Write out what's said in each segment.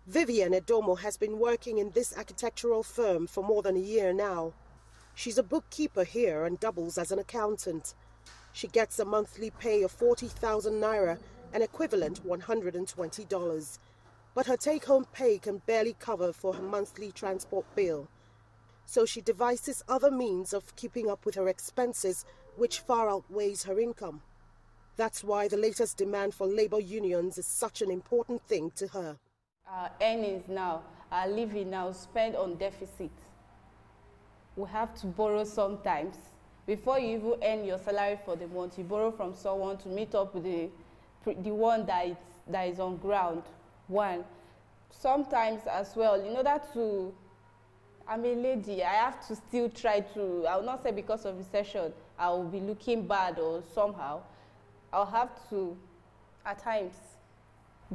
Vivian Edomo has been working in this architectural firm for more than a year now. She's a bookkeeper here and doubles as an accountant. She gets a monthly pay of 40,000 naira, an equivalent $120. But her take-home pay can barely cover for her monthly transport bill. So she devises other means of keeping up with her expenses, which far outweighs her income. That's why the latest demand for labor unions is such an important thing to her. Our earnings now, our living now, spend on deficit. We have to borrow sometimes. Before you even earn your salary for the month, you borrow from someone to meet up with the one that is on ground. One. Sometimes as well, in order to, I'm a lady, I have to still try to, I will not say because of recession, I will be looking bad or somehow. I'll have to, at times,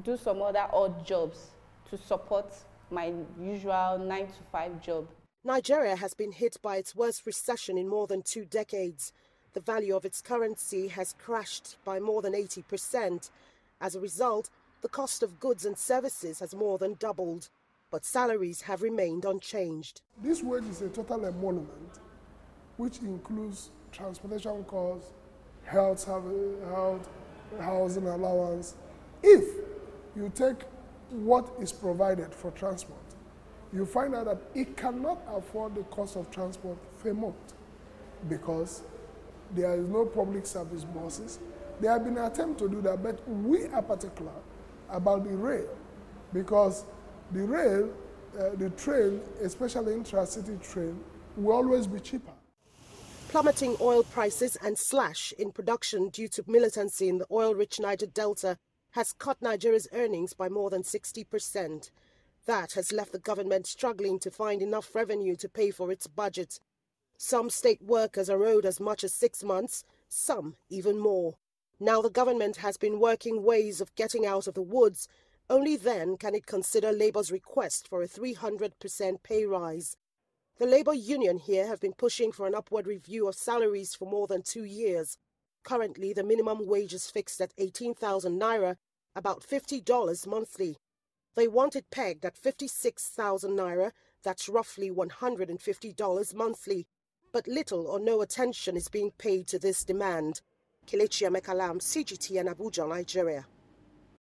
do some other odd jobs to support my usual 9-to-5 job. Nigeria has been hit by its worst recession in more than 2 decades. The value of its currency has crashed by more than 80%. As a result, the cost of goods and services has more than doubled, but salaries have remained unchanged. This wage is a total emolument, which includes transportation costs, housing allowance. If you take what is provided for transport, you find out that it cannot afford the cost of transport for a month because there is no public service buses. There have been attempts to do that, but we are particular about the rail because the rail, the train, especially intra-city train, will always be cheaper. Plummeting oil prices and slash in production due to militancy in the oil-rich Niger Delta has cut Nigeria's earnings by more than 60%. That has left the government struggling to find enough revenue to pay for its budget. Some state workers are owed as much as 6 months, some even more. Now the government has been working ways of getting out of the woods. Only then can it consider Labour's request for a 300% pay rise. The Labour Union here have been pushing for an upward review of salaries for more than 2 years. Currently, the minimum wage is fixed at 18,000 naira, about $50 monthly. They want it pegged at 56,000 naira, that's roughly $150 monthly. But little or no attention is being paid to this demand. Kelechi, Emekalam, CGTN, Abuja, Nigeria.